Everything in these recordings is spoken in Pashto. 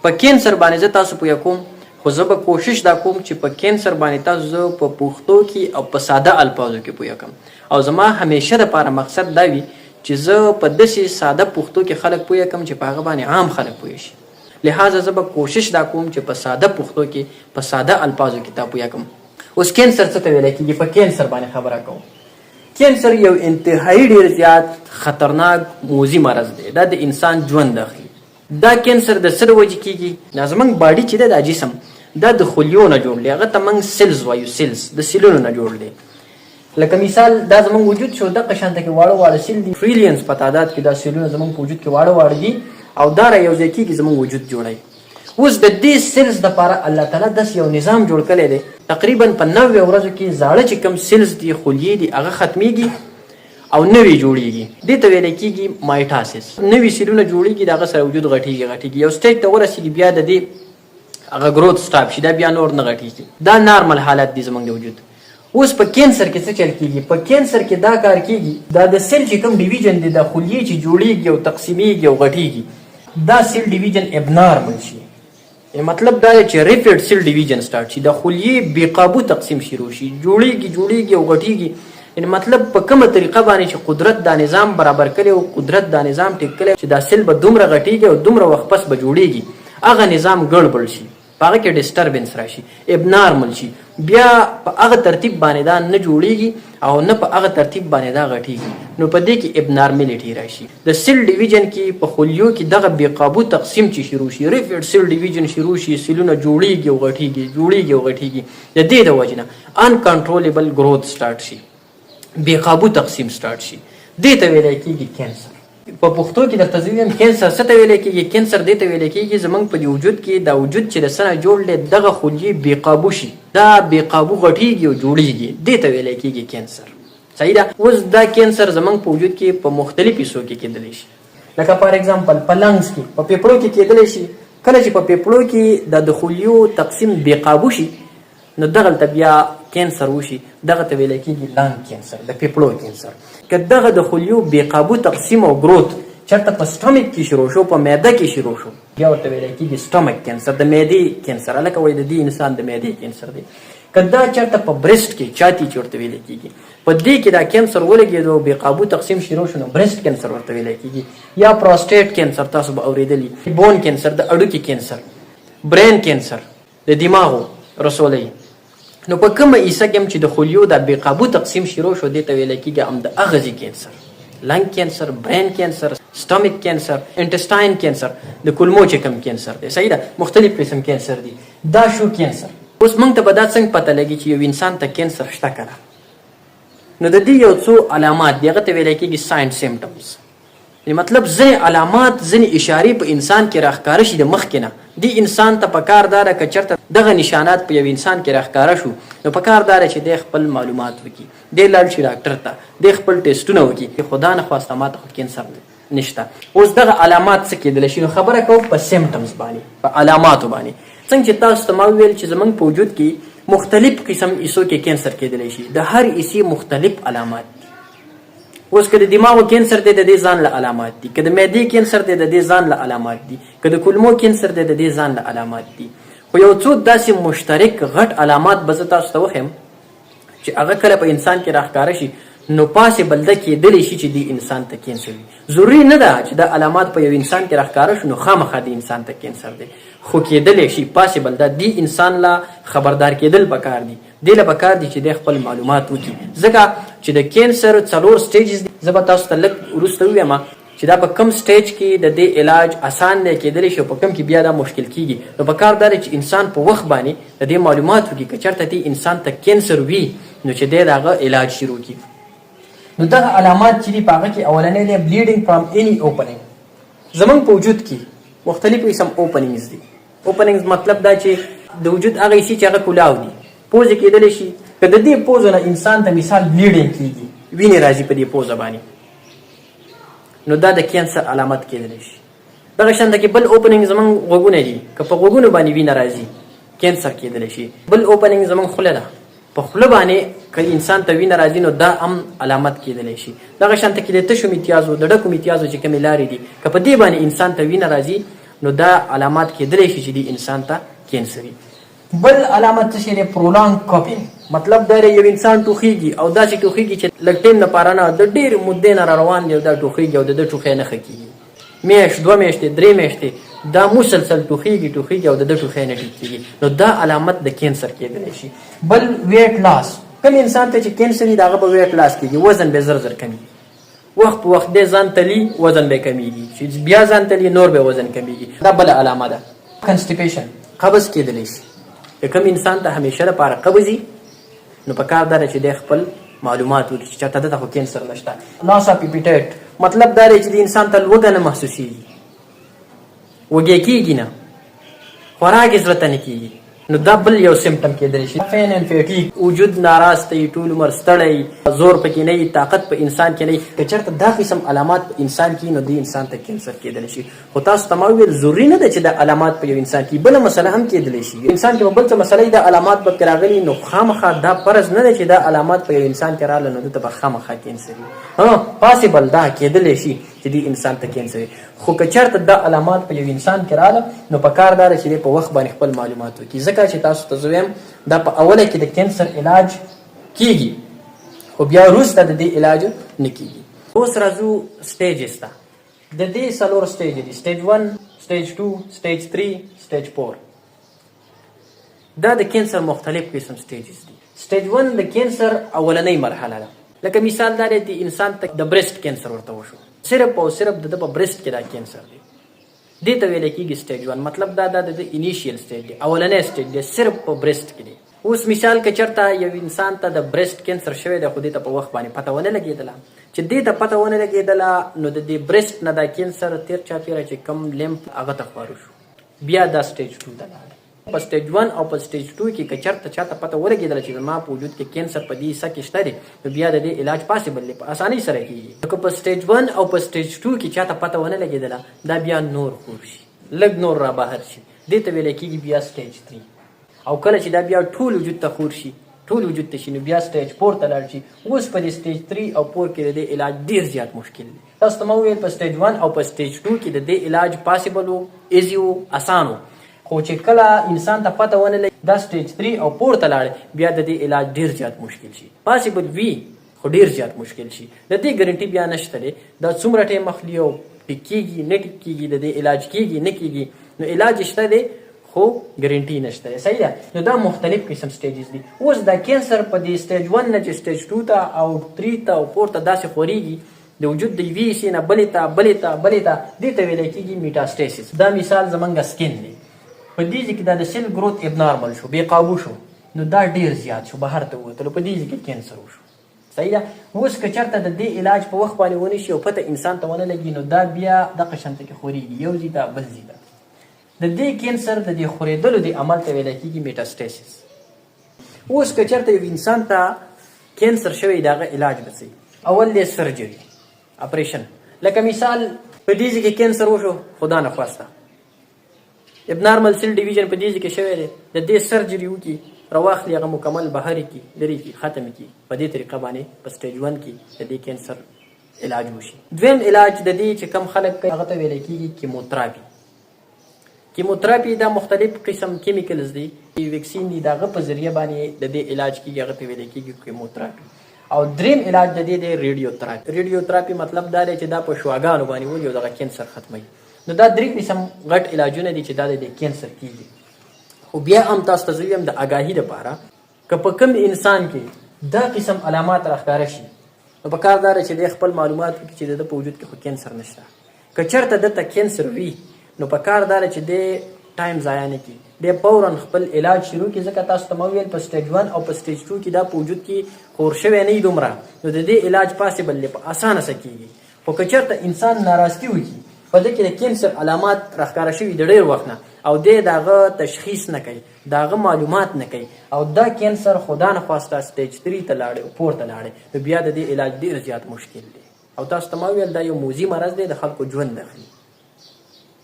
په کینسر باندې زه تاسو پوه کوم، خو زه به کوشش دا کوم چې په کینسر باندې تاسو زه په پښتو کې او په ساده الفاظو کې پوه کړم. او زما همیشه دپاره مقصد دا وي چې زه په داسې ساده پښتو کې خلک پوه کړم چې په هغه باندې عام خلک پوه شي. لہذا زه به کوشش دا کوم چې په ساده پښتو کې په ساده الفاظو کې تا پوه کړم. اوس کینسر څه ته ویلی کېږي؟ په کینسر باندې خبره کوم. کینسر یو انتهایی ډېر زیات خطرناک موذي مرض دی. دا د انسان ژوند اخلي. دا کینسر د څه د وجې کېږي؟ دا زموږ باډي چې دی دا جسم دا د خلیو نه جوړ دی. هغه ته موږ سیلز وایو، سیلز د سیلونو نه جوړ دی. لکه مثال دا زموږ وجود شو، دغه شانته کې واړه واړه سیل دي، ټریلیونز په تعداد کې دا سیلونه زموږ په وجود کې واړه واړه دي او دا را یو ځای کېږي زموږ وجود جوړوي. اوس د دې سیلز دپاره الله تعالی داسې یو نظام جوړ کړی دی، تقریبا په 90 ورځو کې زاړه چې کوم سیلز دي، خلیې دي، هغه ختمیږي او نوې جوړیږي. دې ته ویلی کېږي مایټاسس. نوې سیلونه جوړیږي، د هغه سره وجود غټیږي یو سټیج ته ورسېږي، بیا د دې هغه گروث سټاپ شي، دا بیا نور نه غټیږي. دا نارمل حالت دی زموږ د وجود. اوس په کینسر کې څه چل کېږي؟ په کینسر کې دا کار کېږي، دا د سیل چې کوم ډیویژن دی، د خلیې چې جوړیږي او تقسیمیږي او غټیږي، دا سیل ډیویژن ابنارمل شي. مطلب دا دی چې ریپیډ سیل ډیویژن سٹارټ شي، د خلیې بې قابو تقسیم شروع شي، جوړیږي او غټیږي. یعنې مطلب په کومه طریقه باندې چې قدرت دا نظام برابر کړی او قدرت دا نظام ټیک کړی چې دا سیل به دومره غټیږي او دومره وخت پس به جوړیږي، هغه نظام ګړبړ شي، په هغه کې ډسټربنس راشي، ابنارمل شي، بیا په هغه ترتیب باندې دا نه جوړیږي او نه په هغه ترتیب باندې دا غټیږي. نو په دې کې ابنارملټي راشي. د سیل ډیویژن کې په خلیو کې دغه بې قابو تقسیم چې شروع شي، ریپیډ سیل ډیویژن شروع شي، سیلونه جوړیږي او غټیږي. د دې د وجې نه انکنټرولبل گروث سٹارټ شي، بې قابو تقسیم سٹارټ شي. دې ته ویلی کېږي کینسر. په پښتو کې درته زه ویم کینسر څه ته ویلی کېږي؟ کینسر دې ته ویلی کېږي زموږ په دې وجود کې دا وجود چې د څه نه جوړ دی، دغه خلیې بې قابو شي، دا بې قابو غټیږي او جوړیږي. دې ته ویلی کېږي کینسر. صحیح ده؟ اوس دا کینسر زموږ په وجود کې په مختلفو حصو کې کېدلی شي. لکه فار ایگزامپل په لنګز کې، په پیپړو کې کېدلی شي. کله چې په پیپړو کې د خلیو تقسیم بې قابو شي، نو دغلته بیا کینسر وشي. دغه ته ویلی کېږي لنګ کینسر، د پیپړو کینسر. که دغه د خلیو بې قابو تقسیم او گروث چېرته په سټمک کې شروع شو، په معده کې شروع شو، بیا ورته ویلی کېږي سټمک کینسر، د معدې کینسر. هلکه وایي د دې انسان د معدې کینسر دی. که دا چېرته په برسټ کې، چاتی چې ورته ویلی کېږي، په دې کې دا کینسر ولګېدو، بې قابو تقسیم شروع شو، نو برسټ کینسر ورته ویلی کېږي. یا پراسټیټ کینسر، تاسو به اورېدلي، بون کینسر، د اډوکي کینسر، برین کینسر، د دماغو رسولی. نو په کومه حصه کې هم چې د خلیو د بې قابو تقسیم شروع شو، دې ته ویلی کېږي هم د اغزي کینسر، لنګ کینسر، برین کینسر، سټمک کینسر، انټسټاین کینسر، د کولمو چې کوم کینسر دی. صحیح ده؟ مختلف قسم کینسر دی. دا شو کینسر. اوس موږ ته به دا څنګه پته لګي چې یو انسان ته کینسر شته که نه؟ نو د دې یو څو علامات دي، هغه ته ویلی کېږي ساین سیمټمز. مطلب ځینې علامات، ځینې اشارې په انسان کې راښکاره شي د مخکې نه. دې انسان ته پکار دا ده که چېرته دغه نشانات په یو انسان کې راښکاره شو، نو پکار دا ده چې دی خپل معلومات وکړي، دی لاړ شي ډاکټر ته، دی خپل ټیسټونه وکړي. خدا نه خواسته ماته خو کینسر نشته. اوس دغه علامات څه کېدلی شي؟ نو خبره کوو په سیمټمز باندې، په علاماتو باندې. څنګه چې تاسو ته ما وویل چې زموږ په وجود کې مختلف قسم حصو کې کینسر کېدلی شي، د هر حصې مختلف علامات دي. اوس که د دماغو کینسر دی، د دې ځان له علامات دي. که د معدې کینسر دی، د دې ځان له علامات دي. که د کولمو کینسر دی، د دې ځان له علامات دي. خو یو څو داسې مشترک غټ علامات به زه تاسو ته وښیم چې هغه کله په انسان کې راښکاره شي، نو پاسبل ده کېدلی شي چې دې انسان ته کینسر وي. ضروري نه ده چې دا علامات په یو انسان کې راښکاره شو نو خامخا د انسان ته کینسر دی، خو کېدلی شي، پاسبل ده. دې انسان لا خبردار کېدل پکار دي، دې له پکار دي چې دی خپل معلومات وکړي. ځکه چې د کینسر 4 سټیجز دي. زه به تاسو ته لږ وروسته ووایم چې دا په کم سټیج کې د دې علاج اسان دی، کېدلی شي په کم کې بیا دا مشکل کېږي. نو پکار دا دی چې انسان په وخت باندې د دې معلومات وکړي. که چېرته دې انسان ته کینسر وي، نو چې دی د هغه علاج شروع کړي. نو دغه علامات چې دي په هغه کې اولنی دی بلیډینګ فرام اني اوپننګ. زموږ په وجود کې مختلف قسم اوپننګز دي. اوپننګز مطلب دا چې د وجود هغه حصې چې هغه کولاو دي، پوزې کېدلی شي. که د دې پوزو نه انسان ته مثال بلیډینګ کېږي، وینې راځي په دې پوزه باندې، نو دا د کینسر علامت کېدلی شي. دغه شانته کې بل اوپننګ زموږ غوږونه دي، که په غوږونو باندې وینه راځي کینسر کېدلی شي. بل اوپننګ زموږ خوله ده، په خوله باندې که انسان ته وینه راځي نو دا هم علامت کېدلی شي. دغه شانته کې د تشو میتیازو، د ډکو میتیازو چې کومې لارې دي، که په دې باندې انسان ته وینه راځي نو دا علامات کېدلی شي چې د انسان ته کینسر وي. بل علامت څه شی دی؟ پرولانګ کوپینګ. مطلب دا دی یو انسان ټوخیږي او داسې ټوخیږي چې لږ ټیم دپاره نه، د ډېرې مودې نه را روان دی او دا ټوخیږي او د ده ټوخی نه ښه کېږي، میاشت 2 میاشتې 3 میاشتې دا مسلسل ټوخیږي او د ده ټوخی نه ټیک کېږي، نو دا علامت د کینسر کېدلی شي. بل ویټ لاس. کوم انسان ته چې کینسر وي د هغه به ویټ لاس کېږي، وزن به زر زر کمیږي، وخت په وخت دی ځان تلي وزن به کمیږي، چې بیا ځان تلي نور به وزن کمیږي. دا بله علامه ده. کنسټیپیشن، قبض کېدلی شي. که کوم انسان ته همیشه لپاره قبض وي نو په کار دا دی چې دی خپل معلومات وکړي چې چېرته دته خو کینسر نشته. لاس اف اپیټایټ، مطلب دا دی چې د انسان ته لوږه نه محسوسېږي، وږی کېږي نه، خوراک یې زړه ته نه کېږي، نو دا بل یو سمټم کېدلی شي. فین اینډ فیټیګ، وجود ناراسته وي، ټول عمر ستړی، زور پکې نه وي، طاقت په انسان کې نه وي. که چېرته دا قسم علامات په انسان کې نو دې انسان ته کینسر کېدلی شي. خو تاسو ته ما وویل ضروري نه ده چې دا علامات په یو انسان کې، بله مسله هم کېدلی شي. انسان کې به بل څه مسله وي، دا علامات به پکې راغلي، نو خامخا دا فرض نه دی چې دا علامات په یو انسان کې راغله نو دته به خامخا کینسر وي. پاسبل دا کېدلی شي چې دې انسان ته کینسر وي. خو که چېرته دا علامات په یو انسان کې راغله نو په کار دا ده چې دی په وخت باندې خپل معلومات وکړي. ځکه چې تاسو ته زه وایم دا په اوله کې د کینسر علاج کېږي خو بیا وروسته د دې علاج نه کېږي. اوس راځو سټیجز ته. د دې 4 سټیج دي: سټیج 1، سټیج 2، سټیج 3، سټیج 4. دا د کینسر مختلف قسم سټیجز دي. سټیج 1 د کینسر اولنۍ مرحله ده. لکه مثال دا دی د انسان ته د برېسټ کینسر ورته وشو، صرف او صرف د ده په برېسټ کې دا کینسر دی، دې ته ویلی کېږي سټیج 1. مطلب دا د انیشیل سټیج دی، اولنی سټیج دی، صرف په برېسټ کې دی. اوس مثال که چېرته یو انسان ته د برېسټ کینسر شوی دی خو دې ته په وخت باندې پته ونه لګېدله، چې دې ته پته ونه لګېدله نو د دې برېسټ نه دا کینسر تېر چاپېره چې کم لیمف هغه ته خپاره شو، بیا دا سټیج 2 ته لاړه. په سټیج 1 او په سټیج 2 کې که چېرته چاته پته ولګېدله چې زما په وجود کې کینسر په دې حصه کې شته دی نو بیا د دې علاج پاسبل دی، په اسانۍ سره کېږي. که په سټیج 1 او په سټیج 2 کې چاته پته ونه لګېدله دا بیا نور خور شي، لږ نور را بهر شي، دې ته ویلی کېږي بیا سټیج 3. او کله چې دا بیا ټول وجود ته خور شي، ټول وجود ته شي، نو بیا سټیج 4 ته لاړ شي. اوس په دې سټیج 3 او 4 کې د دې علاج ډېر زیات مشکل دی. تاسو ته ما وویل په سټیج 1 او په سټیج 2 کې د دې علاج پاسبل و، ایزي و، اسان و. خو چې کله انسان ته پته ونه لګي دا سټیج 3 او 4 ته لاړ بیا د دې علاج ډېر زیات مشکل شي. پاسبل وي خو ډېر زیات مشکل شي. د دې ګارنټي بیا نشته دی دا څومره ټایم اخلي او ټیک کېږي نه ټیک کېږي، د دې علاج کېږي نه کېږي، نو علاج شته دی خو ګارنټي نشته دی. صحیح ده. نو دا مختلف قسم سټیجز دي. اوس دا کینسر په دې سټیج 1 نه چې سټیج 2 ته او 3 ته او 4 ته داسې خورېږي د وجود د یوې حصې نه بلې ته دې ته ویلی کېږي میټاسټیسس. دا مثال زمونږ سکین دی، په دې ځای کې دا د سیل ګروت ابنارمل شو، بې قابو شو، نو دا ډېر زیات شو، بهر ته ووتلو، په دې ځای کې کینسر وشو. صحیح ده. اوس که چېرته د دې علاج په وخت باندې ونه شي او پته انسان ته ونه لګي نو دا بیا دغه شانته کې خورېږي، یو ځای ته بل ځای ته. د دې کینسر د دې خورېدلو د عمل ته ویلی کېږي میټاسټیسس. اوس که چېرته یو انسان ته کینسر شوی د هغه علاج به څه وي؟ اول دی سرجري، اپریشن. لکه مثال په دې ځای کې کینسر وشو، خدا نخواسته ابنارمل سیل ډیویژن په دې ځای کې شوی دی، د دې سرجري وکړي، راواخلي هغه مکمل بهر کړي، لرې کړي، ختم کړي. په دې طریقه باندې په سټیج 1 کې د دې کینسر علاج وشي. دویم علاج د دې چې کم خلک کوي هغه ته ویلی کېږي کیموتراپي. کیموتراپي دا مختلف قسم کیمیکلز دي، ویکسین دي، د هغه په ذریعه باندې د دې علاج کېږي، هغه ته ویلی کېږي کیموتراپي. او دریم علاج د دې دی ریډیوتراپي. ریډیوتراپي مطلب دا دی چې دا په شواګانو باندې ولي او دغه کینسر ختموي. نو دا 3 قسم غټ علاجونه دي چې دا د کینسر کېږي. خو بیا هم تاسو ته زه ویم د اګاهي دپاره که په کوم انسان کې دا قسم علامات راښکاره شي نو په کار دا ده چې دی خپل معلومات وکړي چې د ده په وجود کې خو کینسر نشته. که چېرته دته کینسر وي نو په کار دا ده چې دی ټایم ضایع نه کړي، دی فورا خپل علاج شروع کړي. ځکه تاسو ته ما وویل په سټیج 1 او په سټیج 2 کې دا په وجود کې خور شوی نه وي دومره، نو د دې علاج پاسبل دی، په اسانه سره کېږي. خو که چېرته انسان ناراضګي وکړي، په دې کې د کینسر علامات راښکاره شوي د ډېر وخت نه او دی د هغه تشخیص نه کوي، د هغه معلومات نه کوي او دا کینسر خدا نخواسته سټیج 3 ته لاړې او 4 ته لاړې نو بیا د دې علاج ډېر زیات مشکل دی. او تاسو ته ما ویل دا یو موذي مرض دی، د خلکو ژوند اخلي.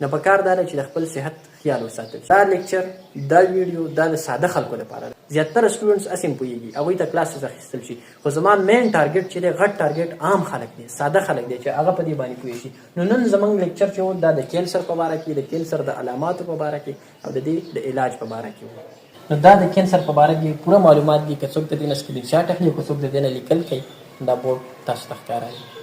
نو پکار دا ده چې د خپل صحت خیال وساتل. دا لیکچر دا ویډیو دا د ساده خلکو لپاره ده. زیاتره سټوډنټس اسې هم پوهېږي هغوی ته کلاسز اخیستل شي، خو زما مین ټارګټ چې دی غټ ټارګټ عام خلک دی، ساده خلک دی چې هغه په دې باندې پوه شي. نو نن زموږ لیکچر چې و دا د کینسر په باره کې، د کینسر د علاماتو په باره کې او د دې د علاج په باره کې و. نو دا د کینسر په باره کې پوره معلومات دي. که څوک د دې نه سکرین شاټ اخلي، که څوک د دې نه لیکل کوي، دا بورډ تاسو ته ښکاره دی.